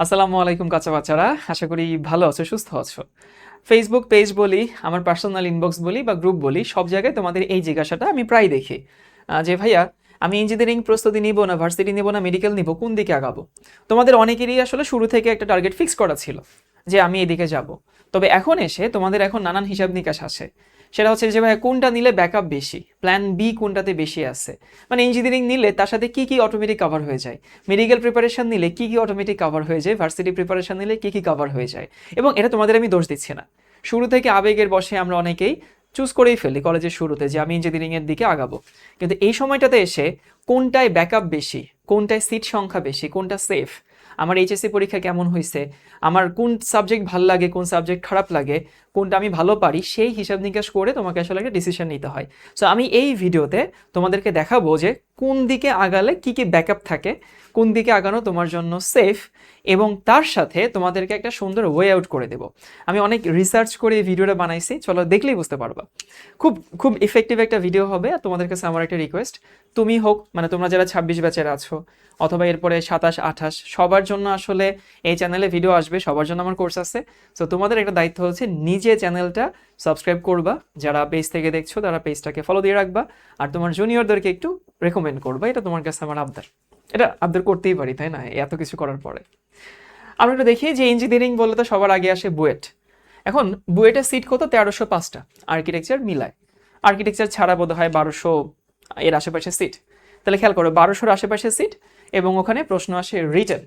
আসসালামু আলাইকুম কাঁচা বাচ্চারা, আশা করি ভালো আছো, সুস্থ আছো। ফেসবুক পেজ বলি, আমার পার্সোনাল ইনবক্স বলি বা গ্রুপ বলি, সব জায়গায় তোমাদের এই জিজ্ঞাসাটা আমি প্রায় দেখি যে ভাইয়া আমি ইঞ্জিনিয়ারিং প্রস্তুতি নিব না, ভার্সিটি নিব না, মেডিকেল নিব, কোন দিকে আগাবো। তোমাদের অনেকেরই আসলে শুরু থেকে একটা টার্গেট ফিক্স করা ছিল যে আমি এদিকে যাব। তবে এখন এসে তোমাদের এখন নানান হিসাব নিকাশ আসে। সেটা হচ্ছে যে ভাইয়া কোনটা নিলে ব্যাকআপ বেশি, প্ল্যান বি কোনটাতে বেশি আছে। মানে ইঞ্জিনিয়ারিং নিলে তার সাথে কি কি অটোমেটিক কভার হয়ে যায়, মেডিকেল প্রিপারেশন নিলে কি কি অটোমেটিক কভার হয়ে যায়, ভার্সিটি প্রিপারেশন নিলে কি কি কভার হয়ে যায়। এবং এটা তোমাদের আমি দোষ দিচ্ছি না, শুরু থেকে আবেগের বশে আমরা অনেকেই চুজ করেই ফেলি কলেজের শুরুতে যে আমি ইঞ্জিনিয়ারিংয়ের দিকে আগাবো। কিন্তু এই সময়টাতে এসে কোনটায় ব্যাকআপ বেশি, কোনটায় সিট সংখ্যা বেশি, কোনটা সেফ, আমার এইচএসসি পরীক্ষা কেমন হয়েছে, আমার কোন সাবজেক্ট ভালো লাগে, কোন সাবজেক্ট খারাপ লাগে, কোনটা আমি ভালো পারি, সেই হিসাব নিকাশ করে তোমাকে আসলে একটা ডিসিশন নিতে হয়। সো আমি এই ভিডিওতে তোমাদেরকে দেখাবো যে কোন দিকে আগালে কি কি ব্যাকআপ থাকে, কোন দিকে আগানো তোমার জন্য সেফ, এবং তার সাথে তোমাদেরকে একটা সুন্দর ওয়ে আউট করে দেবো। আমি অনেক রিসার্চ করে এই ভিডিওটা বানাইছি, চলো দেখলেই বুঝতে পারবা। খুব খুব ইফেক্টিভ একটা ভিডিও হবে। আর তোমাদের কাছে আমার একটা রিকোয়েস্ট, তুমি হোক, মানে তোমরা যারা 26 ব্যাচের আছো অথবা এরপরে 27, 28, সবার জন্য আসলে এই চ্যানেলে ভিডিও আসবে, সবার জন্য আমার কোর্স আছে। সো তোমাদের একটা দায়িত্ব হচ্ছে নিজে চ্যানেলটা সাবস্ক্রাইব করবা, যারা পেজ থেকে দেখছো তারা পেজটাকে ফলো দিয়ে রাখবা, আর তোমার জুনিয়রদেরকে একটু রেকমেন্ড করবা। এটা তোমার কাছে আমার আবদার, এটা আবদার করতেই পারি, তাই না, এত কিছু করার পরে। আমরা একটু দেখি যে ইঞ্জিনিয়ারিং বললে তো সবার আগে আসে বুয়েট। এখন বুয়েটের সিট কত? 1305টা, আর্কিটেকচার মিলায়। আর্কিটেকচার ছাড়া বোধ হয় 1200 এর আশেপাশে সিট। তাহলে খেয়াল করো, 1200-র আশেপাশে সিট, এবং ওখানে প্রশ্ন আসে রিটেন,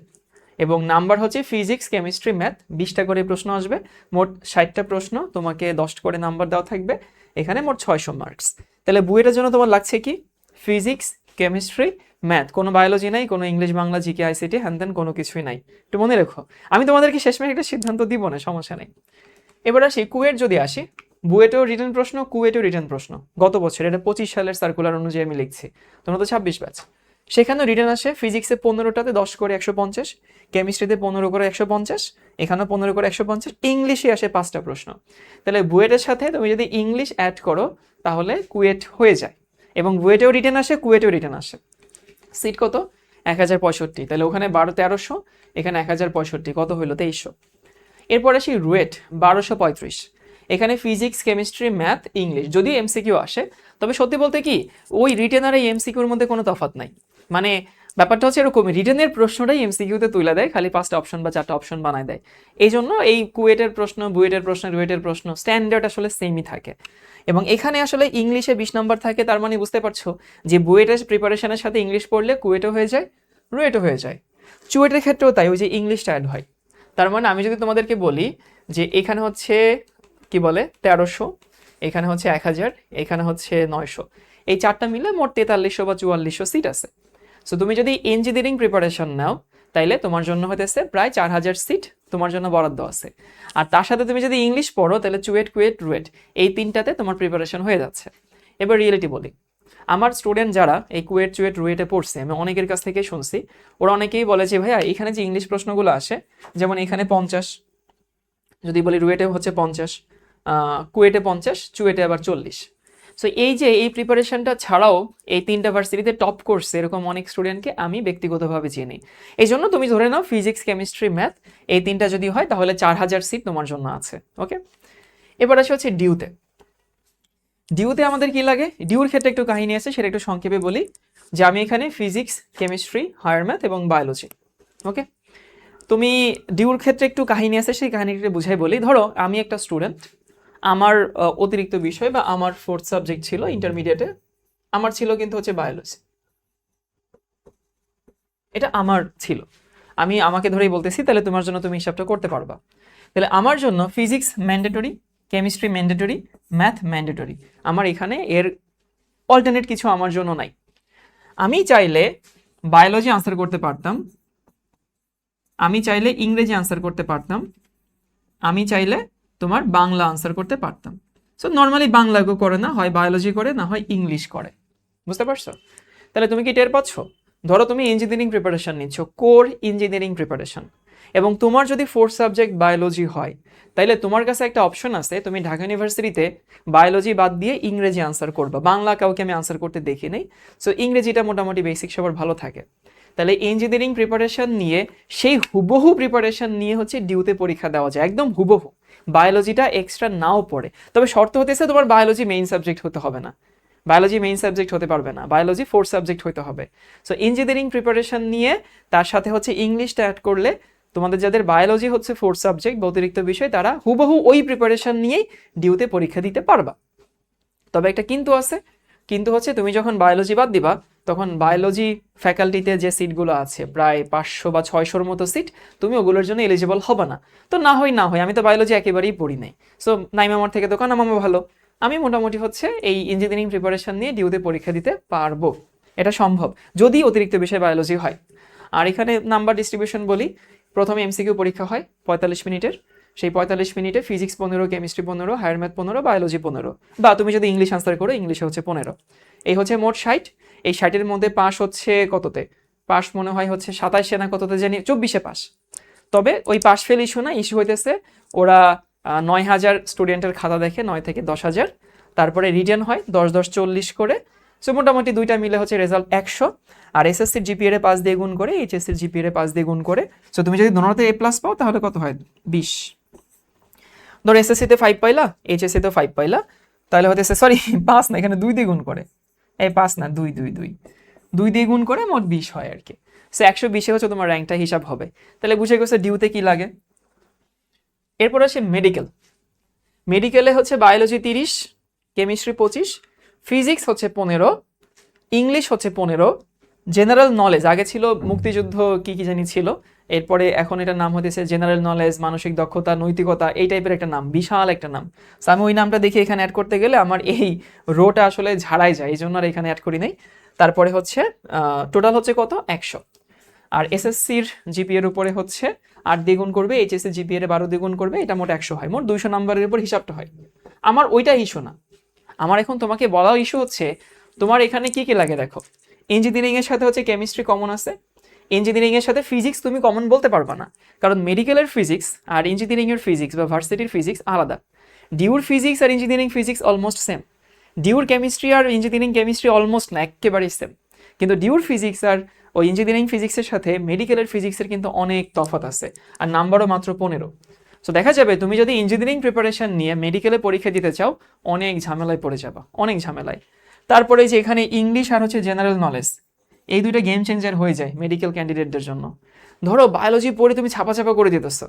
এবং নাম্বার হচ্ছে ফিজিক্স, কেমিস্ট্রি, ম্যাথ, 20টা করে প্রশ্ন আসবে। মোট 60টা প্রশ্ন, তোমাকে 10 করে নাম্বার দেওয়া থাকবে। এখানে মোট 600 মার্কস। তাহলে বুয়েটের জন্য তোমার লাগছে কি? ফিজিক্স, কেমিস্ট্রি, ম্যাথ, কোনো বায়োলজি নাই, কোনো ইংলিশ, বাংলা, জিকে, আইসিটি, হ্যান ত্যান কোনো কিছুই নাই। একটু মনে রেখো, আমি তোমাদেরকে শেষমেশ একটা সিদ্ধান্ত দিব না, সমস্যা নেই। এবার আসি কুয়েট, যদি আসি, বুয়েটেও রিটার্ন প্রশ্ন, কুয়েটেও রিটার্ন প্রশ্ন। গত বছর, এটা 25 সালের সার্কুলার অনুযায়ী আমি লিখছি, তোমরা তো 26 ব্যাচ। সেখানেও রিটার্ন আসে ফিজিক্সে 15টাতে 10 করে 150, কেমিস্ট্রিতে 15 করে 150, এখানেও 15 করে 150, ইংলিশে আসে 5টা প্রশ্ন। তাহলে বুয়েটের সাথে তুমি যদি ইংলিশ অ্যাড করো তাহলে কুয়েট হয়ে যায়। এবং বুয়েটেও রিটার্ন আসে, কুয়েটেও রিটার্ন আসে। সিট কত? 1065। তাহলে ওখানে 1300, এখানে 1065, কত হইলো? 2300। এরপর আসি রুয়েট, 1235। এখানে ফিজিক্স, কেমিস্ট্রি, ম্যাথ, ইংলিশ, যদিও এমসিকিউ আসে, তবে সত্যি বলতে কি ওই রিটেন আর এই এমসিকিউর মধ্যে কোনো তফাৎ নাই। মানে ব্যাপারটা হচ্ছে এরকম, রিটেনের প্রশ্নটাই এমসিকিউতে তুলে দেয়, খালি 5টা অপশন বা 4টা অপশন বানায় দেয়। এই জন্য এই কুয়েটের প্রশ্ন, বুয়েটের প্রশ্ন, রুয়েটের প্রশ্ন স্ট্যান্ডার্ড আসলে সেমই থাকে। এবং এখানে আসলে ইংলিশে 20 নম্বর থাকে, তার মানে বুঝতে পারছো যে বুয়েটের প্রিপারেশনের সাথে ইংলিশ পড়লে কুয়েটও হয়ে যায়, রুয়েটও হয়ে যায়। চুয়েটের ক্ষেত্রেও তাই, ওই যে ইংলিশটা অ্যাড হয়। তার মানে আমি যদি তোমাদেরকে বলি যে এখানে হচ্ছে কি বলে 1300, এখানে হচ্ছে 1000, এখানে হচ্ছে 900, এই 4টা মিলে মোট 4300 বা 4400 সিট আছে। সো তুমি যদি ইঞ্জিনিয়ারিং প্রিপারেশন নাও তাইলে তোমার জন্য হতেছে প্রায় 4000 সিট তোমার জন্য বরাদ্দ আছে। আর তার সাথে তুমি যদি ইংলিশ পড়ো তাহলে চুয়েট, কুয়েট, রুয়েট, এই 3টাতে তোমার প্রিপারেশন হয়ে যাচ্ছে। এবার রিয়েলিটি বলি, আমার স্টুডেন্ট যারা এই কুয়েট, চুয়েট, রুয়েটে পড়ছে, আমি অনেকের কাছ থেকে শুনছি, ওরা অনেকেই বলে যে ভাইয়া এখানে যে ইংলিশ প্রশ্নগুলো আসে, যেমন এখানে 50, যদি বলি রুয়েটে হচ্ছে 50, কুয়েটে 50, চুয়েটে আবার 40। সো এই যে এই প্রিপারেশনটা ছাড়াও এই 3টা ভার্সিটিতে টপ করছে এরকম অনেক স্টুডেন্টকে আমি ব্যক্তিগতভাবে চিনি। এই জন্য তুমি ধরে নাও ফিজিক্স, কেমিস্ট্রি, ম্যাথ, এই 3টা যদি হয় তাহলে 4000 সিট তোমার জন্য আছে। ওকে, এবার আসে হচ্ছে ডিউতে। ডিউতে আমাদের কি লাগে? ডিউর ক্ষেত্রে একটু কাহিনী আছে, সেটা একটু সংক্ষেপে বলি যে আমি এখানে ফিজিক্স, কেমিস্ট্রি, হায়ার ম্যাথ এবং বায়োলজি। ওকে, তুমি ডিউর ক্ষেত্রে একটু কাহিনী আছে, সেই কাহিনীটা বুঝাই বলি। ধরো আমি একটা স্টুডেন্ট, আমার অতিরিক্ত বিষয় বা আমার 4th সাবজেক্ট ছিল ইন্টারমিডিয়েটে, আমার ছিল কিন্তু হচ্ছে বায়োলজি। এটা আমার ছিল, আমি আমাকে ধরেই বলতেছি, তাহলে তোমার জন্য তুমি হিসাবটা করতে পারবা। তাহলে আমার জন্য physics mandatory, chemistry mandatory, math mandatory. আমার এখানে এর অল্টারনেট কিছু আমার জন্য নাই। আমি চাইলে বায়োলজি আনসার করতে পারতাম, আমি চাইলে ইংরেজি আনসার করতে পারতাম, আমি চাইলে তোমার বাংলা আনসার করতে পারতাম। সো নর্মালি বাংলা কেউ করে না, হয় বায়োলজি করে, না হয় ইংলিশ করে। বুঝতে পারছো? তাহলে তুমি কি টের পাচ্ছ? ধরো তুমি ইঞ্জিনিয়ারিং প্রিপারেশন নিচ্ছ, কোর ইঞ্জিনিয়ারিং প্রিপারেশন, এবং তোমার যদি 4th সাবজেক্ট বায়োলজি হয়, তাইলে তোমার কাছে একটা অপশন আছে, তুমি ঢাকা ইউনিভার্সিটিতে বায়োলজি বাদ দিয়ে ইংরেজি আনসার করবা। বাংলা কাউকে আমি আনসার করতে দেখি নাই। সো ইংরেজিটা মোটামুটি বেসিক সবার ভালো থাকে। তাহলে ইঞ্জিনিয়ারিং প্রিপারেশন নিয়ে সেই হুবহু প্রিপারেশন নিয়ে হচ্ছে ডিউতে পরীক্ষা দেওয়া যায়, একদম হুবহু। বায়োলজিটা এক্সট্রা নাও পড়ে, তবে শর্ত হতেছে তোমার বায়োলজি মেইন সাবজেক্ট হতে হবে না, বায়োলজি মেইন সাবজেক্ট হতে পারবে না, বায়োলজি ফোর্থ সাবজেক্ট হতে হবে। সো ইঞ্জিনিয়ারিং প্রিপারেশন নিয়ে তার সাথে হচ্ছে ইংলিশটা অ্যাড করলে তোমাদের যাদের বায়োলজি হচ্ছে ফোর্থ সাবজেক্ট বা অতিরিক্ত বিষয়, তারা হুবহু ওই প্রিপারেশন নিয়েই ডিউতে পরীক্ষা দিতে পারবা। তবে একটা কিন্তু আছে, কিন্তু হচ্ছে তুমি যখন বায়োলজি বাদ দিবা তখন বায়োলজি ফ্যাকাল্টিতে যে সিটগুলো আছে প্রায় 500 বা 600-র মতো সিট, তুমি ওগুলোর জন্য এলিজিবল হবে না। তো না হয় না হয়, আমি তো বায়োলজি একেবারেই পড়ি নাই, সো নাইমা আমার থেকে তো কানা মামা ভালো, আমি মোটামুটি হচ্ছে এই ইঞ্জিনিয়ারিং প্রিপারেশন নিয়ে ডিউতে পরীক্ষা দিতে পারবো, এটা সম্ভব যদি অতিরিক্ত বিষয় বায়োলজি হয়। আর এখানে নাম্বার ডিস্ট্রিবিউশন বলি, প্রথমে এমসিকিউ পরীক্ষা হয় 45 মিনিটের, সেই 45 মিনিটে physics 15, chemistry 15, higher math 15, biology 15, বা তুমি যদি ইংলিশ আনসার করো ইংলিশে হচ্ছে 15। এই হচ্ছে মোট 60। এই 60-এর মধ্যে পাস হচ্ছে কততে, পাস মনে হয় হচ্ছে 27 না কততে জানি, 24-এ পাস। তবে ওই পাস ফেল ইস্যু না, ইস্যু হইতেছে ওরা 9,000 স্টুডেন্টের খাতা দেখে, 9 থেকে 10,000, তারপরে রিটেন হয় 10-10 40 করে। সো মোটামুটি দুইটা মিলে হচ্ছে রেজাল্ট 100। আর এসএসসির জিপিএ 5 দিয়ে গুণ করে, এইচএসসির জিপিএ 5 দিয়ে গুণ করে। সো তুমি যদি দোনোতে A+ পাও তাহলে কত হয়, 20। ধরো এসএসসিতে 5 পাইলা, এইচএসসিতে 5 পাইলা, তাহলে হতেছে, সরি 5 না, এখানে 2 দিয়ে গুণ করে, এই 5 না 2 2 2 2 দিয়ে গুণ করে মোট 20 হয় আর কি। সো 120-এ হচ্ছে তোমার র্যাঙ্কটা হিসাব হবে। তাহলে বুঝে গেছে ডিউতে কি লাগে। এরপর আসে মেডিকেল। মেডিকেলে হচ্ছে বায়োলজি 30, কেমিস্ট্রি 25, ফিজিক্স হচ্ছে 15, ইংলিশ হচ্ছে 15, জেনারেল নলেজ আগে ছিল মুক্তিযুদ্ধ কি কি জানি ছিল, এরপরে এখন এটার নাম হতেছে জেনারেল নলেজ, মানসিক দক্ষতা, নৈতিকতা, এই টাইপের একটা নাম, বিশাল একটা নাম। সো আমি ওই নামটা দেখে এখানে অ্যাড করতে গেলে আমার এই রোটা আসলে ঝাড়াই যায়, এই জন্য আর এখানে অ্যাড করি নাই। তারপরে হচ্ছে টোটাল হচ্ছে কত, 100। আর এসএসসির জিপিএর উপরে হচ্ছে 8 দিয়ে গুণ করবে, এইচএসসি জিপিএর 12 দিয়ে গুণ করবে, এটা মোট 100 হয়, মোট 200 নাম্বারের উপর হিসাবটা হয়। আমার ওইটা ইস্যু না, আমার এখন তোমাকে বলা ইস্যু হচ্ছে তোমার এখানে কি কি লাগে দেখো। ইঞ্জিনিয়ারিং এর সাথে হচ্ছে কেমিস্ট্রি কমন আছে, ইঞ্জিনিয়ারিং এর সাথে ফিজিক্স তুমি কমন বলতে পারবা না, কারণ মেডিকেলের ফিজিক্স আর ইঞ্জিনিয়ারিং এর ফিজিক্স বা ভার্সিটির ফিজিক্স আলাদা। ডিউর ফিজিক্স আর ইঞ্জিনিয়ারিং ফিজিক্স অলমোস্ট সেম, ডিউর কেমিস্ট্রি আর ইঞ্জিনিয়ারিং কেমিস্ট্রি অলমোস্ট না, একেবারেই সেম। কিন্তু ডিউর ফিজিক্স আর ওই ইঞ্জিনিয়ারিং ফিজিক্সের সাথে মেডিকেলের ফিজিক্সের কিন্তু অনেক তফাৎ আছে, আর নাম্বারও মাত্র 15। সো দেখা যাবে তুমি যদি ইঞ্জিনিয়ারিং প্রিপারেশন নিয়ে মেডিকেলে পরীক্ষা দিতে চাও অনেক ঝামেলায় পড়ে যাবা, অনেক ঝামেলায়। তারপরে যে এখানে ইংলিশ আর হচ্ছে জেনারেল নলেজ, এই দুইটা গেম চেঞ্জার হয়ে যায় মেডিকেল ক্যান্ডিডেটদের জন্য। ধরো বায়োলজি পড়ে তুমি ছাপা ছাপা করে দিতেছো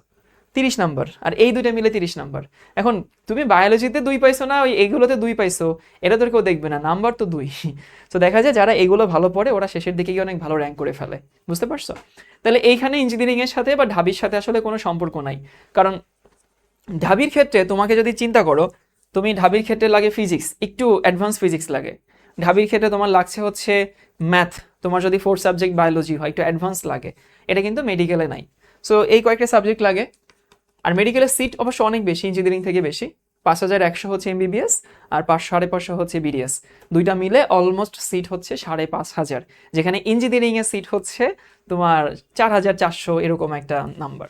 30 নাম্বার, আর এই দুইটা মিলে 30 নাম্বার। এখন তুমি বায়োলজিতে 2 পাইছো না, ওই এগুলোতে 2 পাইছো, এটা তোর কেউ দেখবে না, নাম্বার তো 2। তো দেখা যায় যারা এগুলো ভালো পড়ে ওরা শেষের দিকে গিয়ে অনেক ভালো র্যাঙ্ক করে ফেলে, বুঝতে পারছো? তাহলে এইখানে ইঞ্জিনিয়ারিং এর সাথে বা ঢাবির সাথে আসলে কোনো সম্পর্ক নাই, কারণ ঢাবির ক্ষেত্রে তোমাকে যদি চিন্তা করো, তুমি ঢাবির ক্ষেত্রে লাগে ফিজিক্স, একটু অ্যাডভান্স ফিজিক্স লাগে। ঢাবির ক্ষেত্রে তোমার লাগছে হচ্ছে ম্যাথ, তোমার যদি ফোর্থ সাবজেক্ট বায়োলজি হয় একটু অ্যাডভান্স লাগে, এটা কিন্তু মেডিকেলে নাই। সো এই কয়েকটা সাবজেক্ট লাগে। আর মেডিকেলের সিট অবশ্য অনেক বেশি, ইঞ্জিনিয়ারিং থেকে বেশি, 5100 হচ্ছে এমবিবিএস আর 500-550 হচ্ছে বিডিএস, দুইটা মিলে অলমোস্ট সিট হচ্ছে 5500, যেখানে ইঞ্জিনিয়ারিং এর সিট হচ্ছে তোমার 4400 এরকম একটা নাম্বার।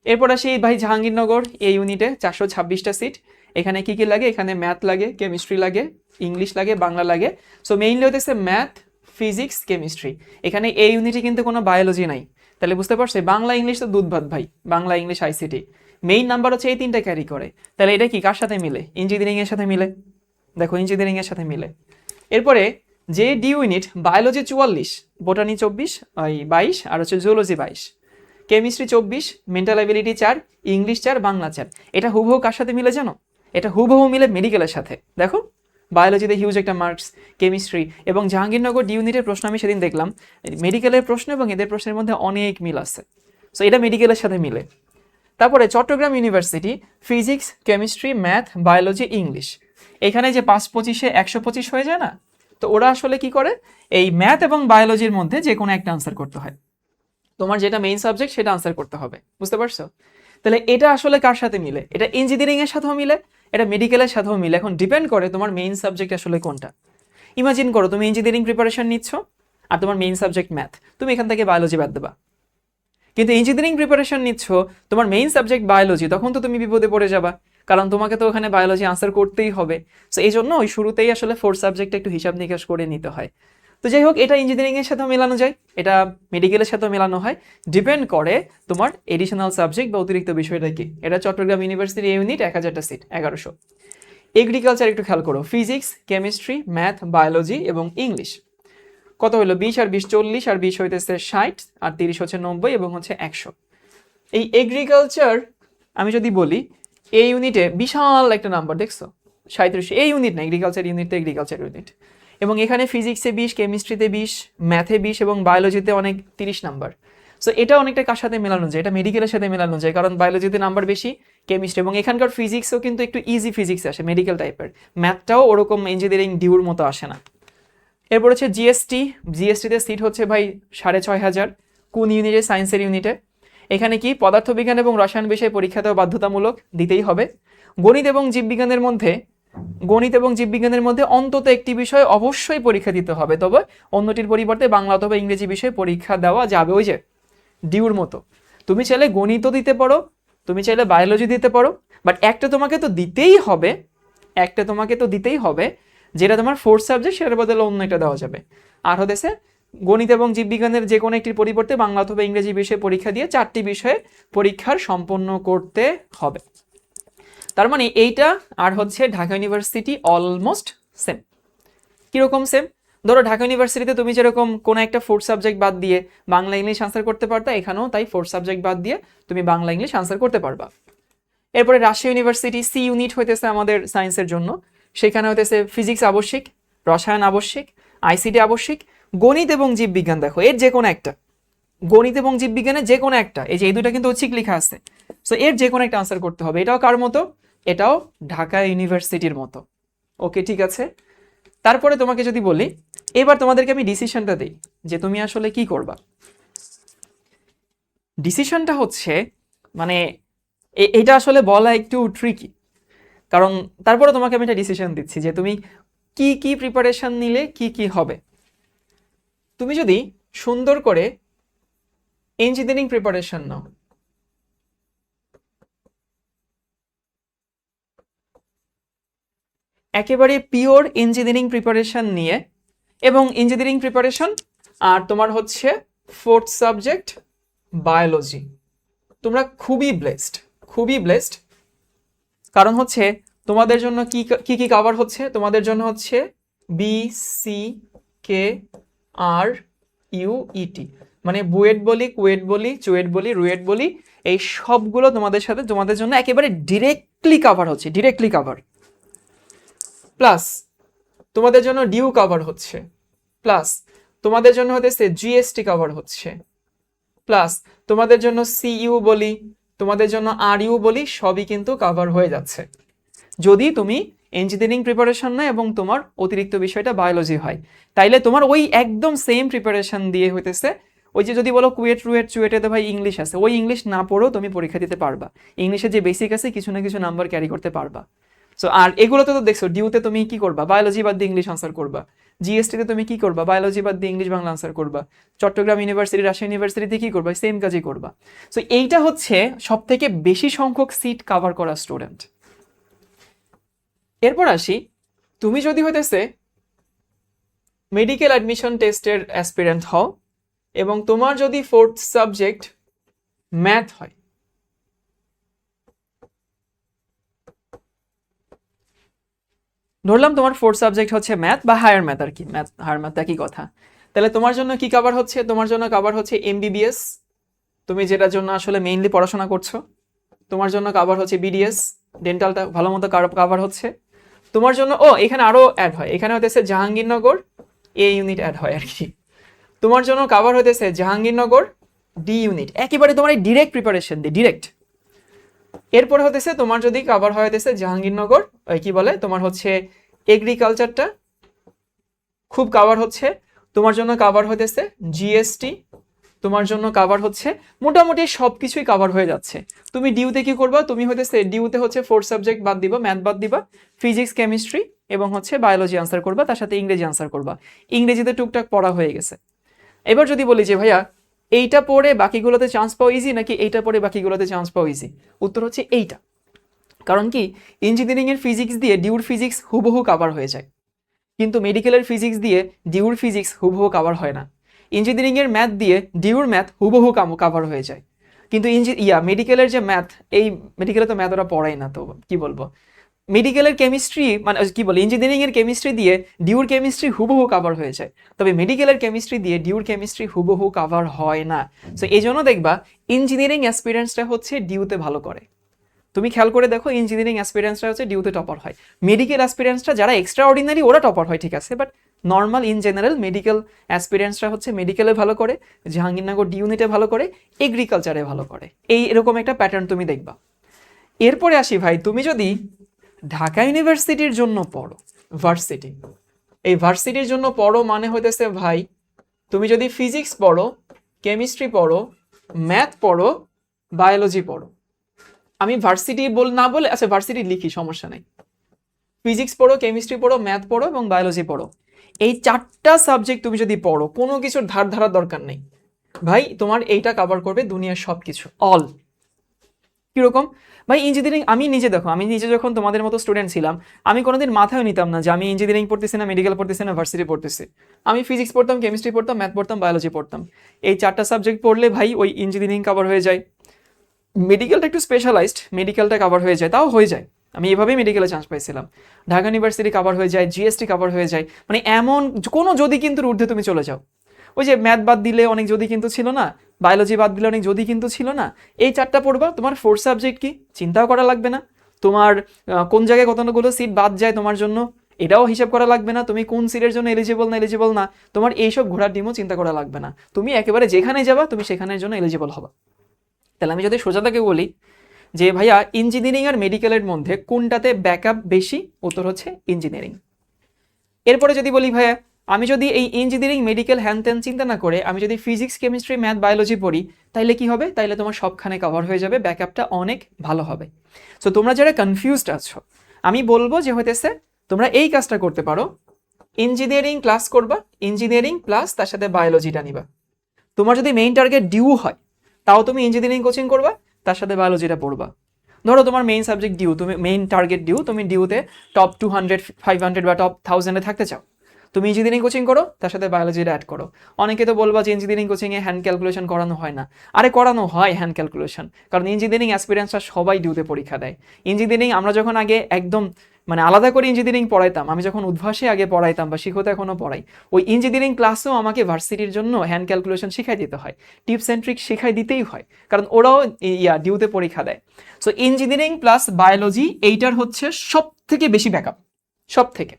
এরপর আসি ভাই জাহাঙ্গীরনগর, এই ইউনিটে 426টা সিট। এখানে কি কি লাগে, এখানে ম্যাথ লাগে, কেমিস্ট্রি লাগে, ইংলিশ লাগে, বাংলা লাগে। সো মেইনলি হতেছে ম্যাথ, ফিজিক্স, কেমিস্ট্রি। এখানে এই ইউনিটে কিন্তু কোনো বায়োলজি নাই, তাহলে বুঝতে পারছো বাংলা ইংলিশ তো দুধ ভাত ভাই, Bangla English ICT main number হচ্ছে এই তিনটা ক্যারি করে। তাহলে এটা কি কার সাথে মিলে, ইঞ্জিনিয়ারিং এর সাথে মিলে, দেখো ইঞ্জিনিয়ারিং এর সাথে মিলে। এরপরে যে ডি ইউনিট, বায়োলজি 44, বোটানি 24, 22, আর হচ্ছে zoology 22, chemistry 24, mental ability 4, English 4, Bangla 4। এটা হুবহু কার সাথে মিলে জানো, এটা হুবহু মিলে মেডিকেলের সাথে। দেখো বায়োলজিতে হিউজ একটা মার্কস, কেমিস্ট্রি এবং জাহাঙ্গীরনগর ডি ইউনিটের প্রশ্ন আমি সেদিন দেখলাম, মেডিকেলের প্রশ্ন এবং এদের প্রশ্নের মধ্যে অনেক মিল আছে। সো এটা মেডিকেলের সাথে মিলে। তারপরে Chattogram university, physics, chemistry, math, biology, English. এখানে যে 5-25-এ 125 হয়ে যায় না, তো ওরা আসলে কি করে, এই ম্যাথ এবং বায়োলজির মধ্যে যে কোনো একটা আনসার করতে হয়, তোমার যেটা মেইন সাবজেক্ট সেটা আনসার করতে হবে, বুঝতে পারছো? তাহলে এটা আসলে কার সাথে মিলে, এটা ইঞ্জিনিয়ারিং এর সাথেও মিলে, এটা মেডিকেলের সাথেও মিলে। এখন ডিপেন্ড করে তোমার মেইন সাবজেক্ট আসলে কোনটা। ইমাজিন করো তুমি ইঞ্জিনিয়ারিং প্রিপারেশন নিচ্ছ আর তোমার মেইন সাবজেক্ট ম্যাথ, তুমি এখান থেকে বায়োলজি বাদ দেবা। কিন্তু ইঞ্জিনিয়ারিং প্রিপারেশন নিচ্ছ, তোমার মেইন সাবজেক্ট বায়োলজি, তখন তো তুমি বিপদে পড়ে যাবা, কারণ তোমাকে তো ওখানে বায়োলজি আনসার করতেই হবে। সো এই জন্য ওই শুরুতেই আসলে ফোর্থ সাবজেক্টে একটু হিসাব নিকাশ করে নিতে হয়। তো যাই হোক, এটা ইঞ্জিনিয়ারিংয়ের সাথেও মেলানো যায়, এটা মেডিকেলের সাথেও মেলানো হয়, ডিপেন্ড করে তোমার এডিশনাল সাবজেক্ট বা অতিরিক্ত বিষয়টা কি। এটা চট্টগ্রাম ইউনিভার্সিটি ইউনিট 1000টা সিট 1100। এগ্রিকালচার একটু খেয়াল করো, ফিজিক্স, কেমিস্ট্রি, ম্যাথ, বায়োলজি এবং ইংলিশ। কত হলো? 20 আর 20 40, আর 20 হইতেছে 60, আর 30 হচ্ছে 90 এবং হচ্ছে 100। এই এগ্রিকালচার আমি যদি বলি, এই ইউনিটে বিশাল একটা নাম্বার দেখছো, 37। এই ইউনিট না, এগ্রিকালচার ইউনিট তো এগ্রিকালচার ইউনিট। এবং এখানে ফিজিক্সে 20, কেমিস্ট্রিতে 20, ম্যাথে 20 এবং বায়োলজিতে অনেক 30 নাম্বার। সো এটা অনেকটা কার সাথে মেলানো যায়? এটা মেডিকেলের সাথে মেলানো যায়, কারণ বায়োলজিতে নাম্বার বেশি, কেমিস্ট্রি, এবং এখানকার ফিজিক্সও কিন্তু একটু ইজি ফিজিক্স আসে, মেডিকেল টাইপের। ম্যাথটাও ওরকম ইঞ্জিনিয়ারিং ডিউর মতো আসে না। এরপর হচ্ছে জিএসটি। জিএসটিতে সিট হচ্ছে ভাই 6500। কোন ইউনিটে? সায়েন্সের ইউনিটে। এখানে কি পদার্থবিজ্ঞান এবং রসায়ন বিষয়ে পরীক্ষা দেওয়া বাধ্যতামূলক, দিতেই হবে। গণিত এবং জীববিজ্ঞানের মধ্যে অন্তত একটি বিষয় অবশ্যই পরীক্ষা দিতে হবে, তবে অন্যটির পরিবর্তে বাংলা অথবা ইংরেজি বিষয়ে পরীক্ষা দেওয়া যাবে। ওই যে ডিউর মতো, তুমি চাইলে গণিতও দিতে পারো, তুমি চাইলে বায়োলজি দিতে পারো, বাট একটা তোমাকে তো দিতেই হবে, যেটা তোমার ফোর্থ সাবজেক্ট, সেটার বদলে অন্য একটা দেওয়া যাবে। আর হতেছে গণিত এবং জীববিজ্ঞানের যে কোনো একটির পরিবর্তে বাংলা অথবা ইংরেজি বিষয়ে পরীক্ষা দিয়ে 4টি বিষয়ে পরীক্ষার সম্পন্ন করতে হবে। তার মানে এইটা আর হচ্ছে ঢাকা ইউনিভার্সিটি অলমোস্ট সেম। কিরকম সেম? ধরো ঢাকা ইউনিভার্সিটিতে তুমি যেরকম কোনো একটা ফোর্থ সাবজেক্ট বাদ দিয়ে বাংলা ইংলিশ আনসার করতে পারতা, এখানেও তাই ফোর্থ সাবজেক্ট বাদ দিয়ে তুমি বাংলা ইংলিশ আনসার করতে পারবা। এরপরে রাজশাহী ইউনিভার্সিটি সি ইউনিট হইতেছে আমাদের সায়েন্সের জন্য, সেখানে হইতেছে ফিজিক্স আবশ্যিক, রসায়ন আবশ্যিক, আইসিটি আবশ্যিক, গণিত এবং জীববিজ্ঞান। দেখো এর যে কোনো একটা, গণিত এবং জীববিজ্ঞানের যে কোনো একটা, এই যে এই দুটো কিন্তু ঐচ্ছিক লেখা আছে, সো এর যে কোনো একটা আনসার করতে হবে। এটাও কার মতো? এটাও ঢাকা ইউনিভার্সিটির মতো। ওকে, ঠিক আছে। তারপরে তোমাকে যদি বলি, এবার তোমাদেরকে আমি ডিসিশনটা দিই যে তুমি আসলে কি করবা। ডিসিশনটা হচ্ছে মানে এটা আসলে বলা একটু ট্রিকি, কারণ তারপরে তোমাকে আমি একটা ডিসিশন দিচ্ছি যে তুমি কি কি প্রিপারেশন নিলে কি কি হবে। তুমি যদি সুন্দর করে ইঞ্জিনিয়ারিং প্রিপারেশন নাও, একেবারে পিওর ইঞ্জিনিয়ারিং প্রিপারেশন নিয়ে, এবং ইঞ্জিনিয়ারিং প্রিপারেশন আর তোমার হচ্ছে ফোর্থ সাবজেক্ট বায়োলজি, তোমরা খুবই ব্লেসড। কারণ হচ্ছে তোমাদের জন্য কি কি কভার হচ্ছে? তোমাদের জন্য হচ্ছে B, C, K, R, U, E T, মানে বুয়েট বলি, কুয়েট বলি, চুয়েট বলি, রুয়েট বলি, এই সবগুলো তোমাদের জন্য একেবারে ডিরেক্টলি কাভার। প্লাস তোমাদের জন্য ডিউ কাভার হচ্ছে, প্লাস তোমাদের জন্য হতেছে জিএসটি কাভার হচ্ছে, প্লাস তোমাদের জন্য সিইউ বলি, তোমাদের জন্য আর ইউ বলি, সবই কিন্তু কাভার হয়ে যাচ্ছে যদি তুমি ইঞ্জিনিয়ারিং প্রিপারেশন নাও এবং তোমার অতিরিক্ত বিষয়টা বায়োলজি হয়। তাইলে তোমার ওই একদম সেম প্রিপারেশন দিয়ে হইতেছে, ওই যে যদি বলো কুয়েট রুয়েট চুয়েটে তো ভাই ইংলিশ আছে, ওই ইংলিশ না পড়েও তুমি পরীক্ষা দিতে পারবা, ইংলিশের যে বেসিক আছে কিছু না কিছু নাম্বার ক্যারি করতে পারবা। সো আর এগুলোতে তো দেখছো, ডিউতে তুমি কি করবা? বায়োলজি বাদ দিয়ে ইংলিশ আনসার করবা। জিএসটিতে তুমি কি করবা? বায়োলজি বাদ দিয়ে ইংলিশ বাংলা আনসার করবা। চট্টগ্রাম ইউনিভার্সিটি, রাজশাহী ইউনিভার্সিটিতে কি করবা? সেম কাজই করবা। সো এইটা হচ্ছে সব থেকে বেশি সংখ্যক সিট কাভার করা স্টুডেন্ট। এরপর আসি, তুমি যদি হইতেছে মেডিকেল অ্যাডমিশন টেস্টের অ্যাসপিরেন্ট হও এবং তোমার যদি ফোর্থ সাবজেক্ট ম্যাথ হয়, ধরলাম তোমার ফোর্থ সাবজেক্ট হচ্ছে ম্যাথ বা হায়ার ম্যাথ, আর কি ম্যাথ হায়ার ম্যাথ একই কথা, তাহলে তোমার জন্য কি কভার হচ্ছে? তোমার জন্য কভার হচ্ছে এমবিবিএস, তুমি যেটার জন্য আসলে মেইনলি পড়াশোনা করছো। তোমার জন্য কভার হচ্ছে বিডিএস, ডেন্টালটা ভালো মতো কভার হচ্ছে। তোমার জন্য এখানে আরো অ্যাড হয়, এখানে হতেছে জাহাঙ্গীরনগর এ ইউনিট অ্যাড হয় আর কি। তোমার জন্য কভার হতেছে জাহাঙ্গীরনগর ডি ইউনিট, একেবারে তোমার এই ডিরেক্ট প্রিপারেশন দিয়ে ডিরেক্ট। এরপর হতেছে তোমার যদি কভার হয় হতেছে জাহাঙ্গীরনগর কি বলে তোমার হচ্ছে এগ্রিকালচারটা খুব কভার হচ্ছে। তোমার জন্য কভার হতেছে জিএসটি, তোমার জন্য কভার হচ্ছে, মোটামুটি সবকিছুই কভার হয়ে যাচ্ছে। তুমি ডিউতে কি করবা? তুমি হতেছে ডিউতে হচ্ছে ফোর্থ সাবজেক্ট বাদ দিবা, ম্যাথ বাদ দিবা, ফিজিক্স কেমিস্ট্রি এবং হচ্ছে বায়োলজি আনসার করবা, তার সাথে ইংরেজি আনসার করবা। ইংরেজিতে টুকটাক পড়া হয়ে গেছে। এবার যদি বলি যে ভাইয়া এইটা পড়ে বাকিগুলোতে চান্স পাওয়া ইজি নাকি এইটা পড়ে বাকিগুলোতে চান্স পাওয়া ইজি, উত্তর হচ্ছে এইটা। কারণ কি, ইঞ্জিনিয়ারিং এর ফিজিক্স দিয়ে ডিউর ফিজিক্স হুবহু কভার হয়ে যায়। কিন্তু মেডিকেলের ফিজিক্স দিয়ে ডিউর ফিজিক্স হুবহু কাভার হয় না। ইঞ্জিনিয়ারিংয়ের ম্যাথ দিয়ে ডিউর ম্যাথ হুবহু কাভার হয়ে যায়। কিন্তু মেডিকেলের যে ম্যাথ, এই মেডিকেলে তো ম্যাথ ওরা পড়ায় না, তো কি বলবো, মেডিকেলের কেমিস্ট্রি মানে কি বলে, ইঞ্জিনিয়ারিং এর কেমিস্ট্রি দিয়ে ডিউর কেমিস্ট্রি হুবহু কাভার হয়ে যায়, তবে মেডিকেলের কেমিস্ট্রি দিয়ে ডিউর কেমিস্ট্রি হুবহু কাভার হয় না। সো এই জন্য দেখবা ইঞ্জিনিয়ারিং অ্যাসপিরেন্টসরা হচ্ছে ডিউতে ভালো করে। তুমি খেয়াল করে দেখো, ইঞ্জিনিয়ারিং অ্যাসপিরেন্টসরা হচ্ছে ডিউতে টপার হয়। মেডিকেল অ্যাসপিরেন্টসরা যারা এক্সট্রা অর্ডিনারি ওরা টপার হয়, ঠিক আছে, but normal in general medical অ্যাসপিরেন্টসরা হচ্ছে মেডিকেলে ভালো করে, জাহাঙ্গীরনগর ডি ইউনিটে ভালো করে, এগ্রিকালচারে ভালো করে। এরকম একটা প্যাটার্ন তুমি দেখবা। এরপরে আসি ভাই, তুমি যদি ঢাকা ইউনিভার্সিটির জন্য পড়ো, ভার্সিটি, এই ভার্সিটির জন্য পড়ো মানে হইতেছে ভাই, তুমি যদি ফিজিক্স পড়ো, কেমিস্ট্রি পড়ো, ম্যাথ পড়ো, বায়োলজি পড়ো, আমি ভার্সিটি না বলে আচ্ছা ভার্সিটি লিখি, সমস্যা নাই, ফিজিক্স পড়ো, কেমিস্ট্রি পড়ো, ম্যাথ পড়ো এবং বায়োলজি পড়ো, এই 4টা সাবজেক্ট তুমি যদি পড়ো, কোনো কিছুর ধার ধারার দরকার নেই ভাই, তোমার এইটা কভার করবে দুনিয়ার সব কিছু, অল। কিরকম ভাই, ইঞ্জিনিয়ারিং আমি নিজে দেখো, আমি নিজে যখন তোমাদের মতো স্টুডেন্ট ছিলাম, আমি কোনোদিন মাথায় নিতাম না যে আমি ইঞ্জিনিয়ারিং পড়তেছি না, মেডিকেল পড়তেছি না, ভার্সিটি পড়তেছি। আমি ফিজিক্স পড়তাম, কেমিস্ট্রি পড়তাম, ম্যাথ পড়তাম, বায়োলজি পড়তাম। এই 4টা সাবজেক্ট পড়লে ভাই ওই ইঞ্জিনিয়ারিং কভার হয়ে যায়। মেডিকেলটা একটু স্পেশালাইজড, মেডিকেলটা কভার হয়ে যায়, তাও হয়ে যায়, আমি এভাবেই মেডিকেলে চান্স পাইছিলাম। ঢাকা ইউনিভার্সিটি কভার হয়ে যায়, জিএসটি কভার হয়ে যায়, মানে এমন কোনো যদি কিন্তু ঊর্ধ্বে তুমি চলে যাও। ওই যে ম্যাথ বাদ দিলে অনেক যদি কিন্তু ছিল না, বায়োলজি বাদ দিলে অনেক যদি কিন্তু ছিল না, এই 4টা পড়বা, তোমার 4 সাবজেক্ট কি চিন্তাও করা লাগবে না। তোমার কোন জায়গায় কতগুলো সিট বাদ যায় তোমার জন্য এটাও হিসাব করা লাগবে না, তুমি কোন সিটের জন্য এলিজিবল না, তোমার এইসব ঘোড়ার ডিমও চিন্তা করা লাগবে না, তুমি একেবারে যেখানে যাবা তুমি সেখানের জন্য এলিজিবল হবা। তাহলে আমি যদি সোজাটাকে বলি যে ভাইয়া ইঞ্জিনিয়ারিং আর মেডিকেলের মধ্যে কোনটাতে ব্যাকআপ বেশি, উত্তর হচ্ছে ইঞ্জিনিয়ারিং। এরপরে যদি বলি ভাইয়া আমি যদি এই ইঞ্জিনিয়ারিং মেডিকেল হ্যান ত্যান চিন্তা না করে আমি যদি ফিজিক্স কেমিস্ট্রি ম্যাথ বায়োলজি পড়ি, তাইলে কি হবে, তাইলে তোমার সবখানে কভার হয়ে যাবে, ব্যাকআপটা অনেক ভালো হবে। সো তোমরা যারা কনফিউজড আছো, আমি বলবো যে হইতেছে তোমরা এই কাজটা করতে পারো, ইঞ্জিনিয়ারিং ক্লাস করবা, ইঞ্জিনিয়ারিং প্লাস তার সাথে বায়োলজিটা নিবা। তোমার যদি মেইন টার্গেট ডিউ হয়, তাও তুমি ইঞ্জিনিয়ারিং কোচিং করবা, তার সাথে বায়োলজিটা পড়বা। ধরো তোমার মেইন সাবজেক্ট ডিউ, তুমি মেইন টার্গেট ডিউ, তুমি ডিউতে টপ 200 500 বা টপ 1000-এ থাকতে চাও, তুমি ইঞ্জিনিয়ারিং কোচিং করো, তার সাথে বায়োলজিটা অ্যাড করো। অনেকে তো বলবা যে ইঞ্জিনিয়ারিং কোচিংয়ে হ্যান্ড ক্যালকুলেশন করানো হয় না। আরে করানো হয় হ্যান্ড ক্যালকুলেশন, কারণ ইঞ্জিনিয়ারিং অ্যাসপিরেন্টসরা সবাই ডিউতে পরীক্ষা দেয়। ইঞ্জিনিয়ারিং আমরা যখন আগে একদম মানে আলাদা করে ইঞ্জিনিয়ারিং পড়াইতাম, আমি যখন উদ্ভাসে আগে পড়াইতাম বা শিখতে এখনও পড়াই, ওই ইঞ্জিনিয়ারিং ক্লাসেও আমাকে ভার্সিটির জন্য হ্যান্ড ক্যালকুলেশন শিখাই দিতে হয়, টিপস অ্যান্ড ট্রিক শিখাই দিতেই হয়, কারণ ওরাও ডিউতে পরীক্ষা দেয়। সো ইঞ্জিনিয়ারিং প্লাস বায়োলজি এইটার হচ্ছে সব থেকে বেশি ব্যাকআপ, সব থেকে।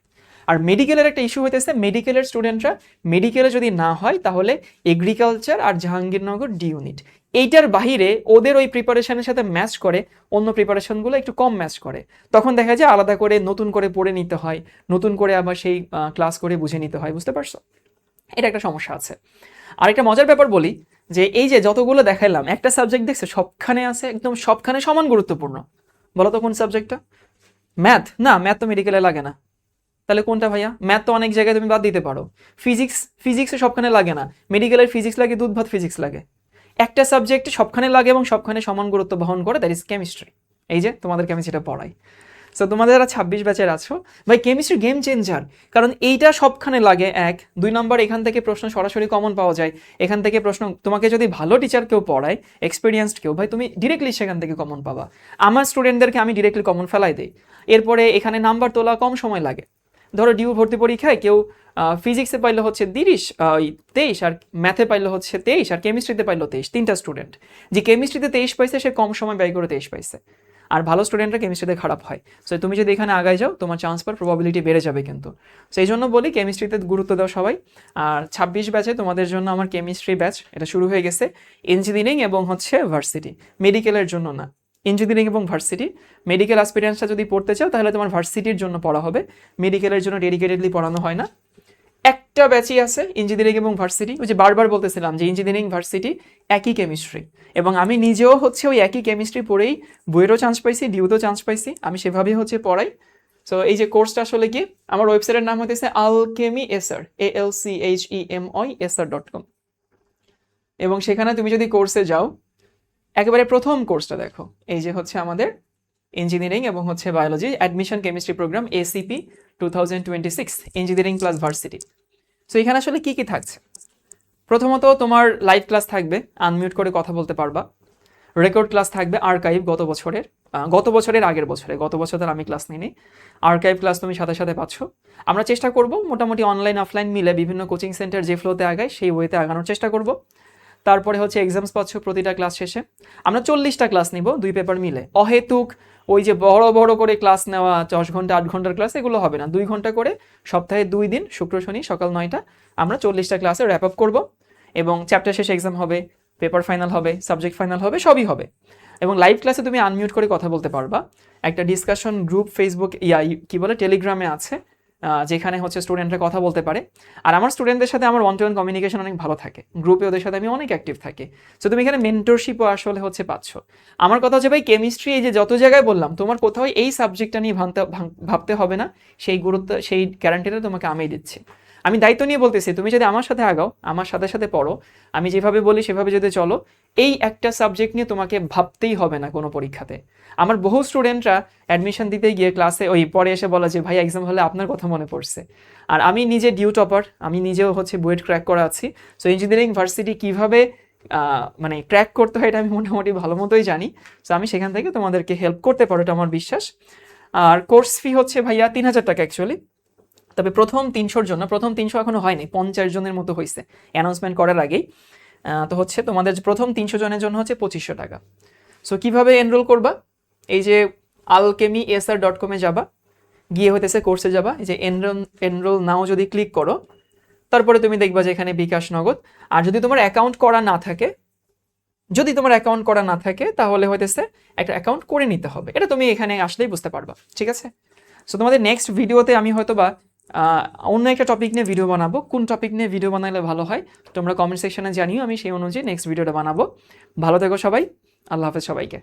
আর মেডিকেলের একটা ইস্যু হইতেছে, মেডিকেলের স্টুডেন্টরা মেডিকেলে যদি না হয় তাহলে এগ্রিকালচার আর জাহাঙ্গীরনগর ডি ইউনিট, এইটার বাহিরে ওদের ওই প্রিপারেশনের সাথে ম্যাচ করে অন্য প্রিপারেশনগুলো একটু কম ম্যাচ করে, তখন দেখা যায় আলাদা করে নতুন করে পড়ে নিতে হয়, নতুন করে আবার সেই ক্লাস করে বুঝে নিতে হয়, বুঝতে পারছো? এটা একটা সমস্যা আছে। আরেকটা মজার ব্যাপার বলি, যে এই যে যতগুলো দেখাইলাম, একটা সাবজেক্ট দেখছে সবখানে আছে, একদম সবখানে সমান গুরুত্বপূর্ণ, বলো তো কোন সাবজেক্টটা? ম্যাথ না, ম্যাথ তো মেডিকেলে লাগে না, তাহলে কোনটা ভাইয়া? ম্যাথ তো অনেক জায়গায় তুমি বাদ দিতে পারো। ফিজিক্সে সবখানে লাগে না, মেডিকেলের ফিজিক্স লাগে, দুধ ভাত ফিজিক্স লাগে। একটা সাবজেক্ট সবখানে লাগে এবং সবখানে সমান গুরুত্ব বহন করে, দ্যাট ইজ কেমিস্ট্রি। এই যে তোমাদেরকে আমি সেটা পড়াই। সো তোমাদের যারা 26 ব্যাচের আছো ভাই, কেমিস্ট্রি গেম চেঞ্জার, কারণ এইটা সবখানে লাগে। 1 2 নম্বর এখান থেকে প্রশ্ন সরাসরি কমন পাওয়া যায়, এখান থেকে প্রশ্ন তোমাকে যদি ভালো টিচার কেউ পড়ায়, এক্সপিরিয়েন্সড কেউ, ভাই তুমি ডিরেক্টলি সেখান থেকে কমন পাবা। আমার স্টুডেন্টদেরকে আমি ডিরেক্টলি কমন ফেলাই দিই, এরপরে এখানে নাম্বার তোলা কম সময় লাগে। ধরো ডিউ ভর্তি পরীক্ষায় কেউ ফিজিক্সে পাইলো হচ্ছে 23 আর ম্যাথে পাইলো হচ্ছে 23 আর কেমিস্ট্রিতে পাইলো 23, 3টা স্টুডেন্ট। যে কেমিস্ট্রিতে 23 পাইছে সে কম সময় ব্যয় করে 23 পাইছে, আর ভালো স্টুডেন্টরা কেমিস্ট্রিতে খারাপ হয়। সো তুমি যদি এখানে আগায় যাও তোমার চান্স পাওয়ার প্রবাবিলিটি বেড়ে যাবে কিন্তু। সেই জন্য বলি কেমিস্ট্রিতে গুরুত্ব দাও সবাই। আর 26 ব্যাচে তোমাদের জন্য আমার কেমিস্ট্রি ব্যাচ এটা শুরু হয়ে গেছে, ইঞ্জিনিয়ারিং এবং হচ্ছে ভার্সিটি, মেডিকেলের জন্য না। ইঞ্জিনিয়ারিং এবং ভার্সিটি, মেডিকেল অ্যাসপিরেন্টসরা যদি পড়তে চাও তাহলে তোমার ভার্সিটির জন্য পড়া হবে, মেডিকেলের জন্য ডেডিকেটেডলি পড়ানো হয় না। একটা ব্যাচই আছে ইঞ্জিনিয়ারিং এবং ভার্সিটি, ওই যে বারবার বলতেছিলাম যে ইঞ্জিনিয়ারিং ভার্সিটি একই কেমিস্ট্রি, এবং আমি নিজেও হচ্ছে ওই একই কেমিস্ট্রি পড়েই বইয়েরও চান্স পাইছি, ডিউতেও চান্স পাইছি, আমি সেভাবেই হচ্ছে পড়াই। সো এই যে কোর্সটা আসলে কি, আমার ওয়েবসাইটের নাম হতেছে আলকেমি এসআর, ALCHEMISR.com, এবং সেখানে তুমি যদি কোর্সে যাও একেবারে প্রথম কোর্সটা দেখো, এই যে হচ্ছে আমাদের ইঞ্জিনিয়ারিং এবং হচ্ছে biology admission chemistry program ACP 2026 engineering plus varsity. So এখানে আসলে কি কি থাকছে? প্রথমত তোমার লাইভ ক্লাস থাকবে, আনমিউট করে কথা বলতে পারবা। রেকর্ড ক্লাস থাকবে আর্কাইভ গত বছরের আগের বছরে, গত বছর তার আমি ক্লাস নিইনি, আর্কাইভ ক্লাস তুমি সাথে সাথে পাচ্ছ। আমরা চেষ্টা করব মোটামুটি অনলাইন অফলাইন মিলে বিভিন্ন কোচিং সেন্টার যে ফ্লোতে আগায় সেই ওয়েতে আগানোর চেষ্টা করব। তারপরে হচ্ছে এক্সামস পাচ্ছ প্রতিটা ক্লাস শেষে। আমরা 40টা ক্লাস নিব 2 পেপার মিলে। অহেতুক ওই যে বড় বড় করে ক্লাস নেওয়া 10 ঘন্টা 8 ঘন্টার ক্লাস এগুলো হবে না, 2 ঘন্টা করে সপ্তাহে 2 দিন, শুক্র শনি সকাল 9টা আমরা 40টা ক্লাসে র্যাপ আপ করব এবং চ্যাপ্টার শেষে এক্সাম হবে, পেপার ফাইনাল হবে, সাবজেক্ট ফাইনাল হবে, সবই হবে। এবং লাইভ ক্লাসে তুমি আনমিউট করে কথা বলতে পারবা। একটা ডিসকাশন গ্রুপ ফেসবুক কি বলে টেলিগ্রামে আছে, যেখানে হচ্ছে স্টুডেন্টরা কথা বলতে পারে। আর আমার স্টুডেন্টদের সাথে আমার ওয়ান টু ওয়ান কমিউনিকেশন অনেক ভালো থাকে, গ্রুপে ওদের সাথে আমি অনেক অ্যাক্টিভ থাকি। সো তুমি এখানে মেন্টরশিপও আসলে হচ্ছে পাচ্ছ। আমার কথা হচ্ছে ভাই, কেমিস্ট্রি এই যে যত জায়গায় বললাম, তোমার কোথাও এই সাবজেক্টটা নিয়ে ভাবতে হবে না, সেই গুরুত্ব সেই গ্যারান্টিটা তোমাকে আমিই দিচ্ছি। আমি দায়িত্ব নিয়ে বলতেছি, তুমি যদি আমার সাথে আগাও, আমার সাথে সাথে পড়ো, আমি যেভাবে বলি সেভাবে যদি চলো, এই একটা সাবজেক্ট নিয়ে তোমাকে ভাবতেই হবে না কোনো পরীক্ষাতে। আমার বহু স্টুডেন্টরা অ্যাডমিশন দিতে গিয়ে ক্লাসে ওই পরে এসে বলা যে ভাই এক্সাম হলে আপনার কথা মনে পড়ছে। আর আমি নিজে ডিউ টপার, আমি নিজেও হচ্ছে বুয়েট ক্র্যাক করা আছি। সো ইঞ্জিনিয়ারিং ভার্সিটি কীভাবে মানে ক্র্যাক করতে হয় এটা আমি মোটামুটি ভালো মতোই জানি। সো আমি সেখান থেকে তোমাদেরকে হেল্প করতে পারো, এটা আমার বিশ্বাস। আর কোর্স ফি হচ্ছে ভাইয়া 3000 টাকা অ্যাকচুয়ালি। তবে প্রথম 300-র জন্য, প্রথম 300 এখনো হয়নি, 50 জনের মতো হয়েছে অ্যানাউন্সমেন্ট করার আগেই। তো হচ্ছে তোমাদের প্রথম 300 জনের জন্য হচ্ছে 2500 টাকা। সো কীভাবে এনরোল করবা? এই যে alchemyesr.com এ যাবা, গিয়ে হইতেছে কোর্সে যাবা, এই যে এনরোল নাও যদি ক্লিক করো, তারপরে তুমি দেখবা যে এখানে বিকাশ নগদ। আর যদি তোমার অ্যাকাউন্ট করা না থাকে তাহলে হইতেছে একটা অ্যাকাউন্ট করে নিতে হবে। এটা তুমি এখানে আসলেই বুঝতে পারবা, ঠিক আছে? সো তোমাদের নেক্সট ভিডিওতে আমি হয়তো বা অন্য একটা টপিক নিয়ে ভিডিও বানাবো। কোন টপিক নিয়ে ভিডিও বানালে ভালো হয় তোমরা কমেন্ট সেকশনে জানিও, আমি সেই অনুযায়ী নেক্সট ভিডিওটা বানাবো। ভালো থেকো সবাই, আল্লাহ হাফেজ সবাইকে।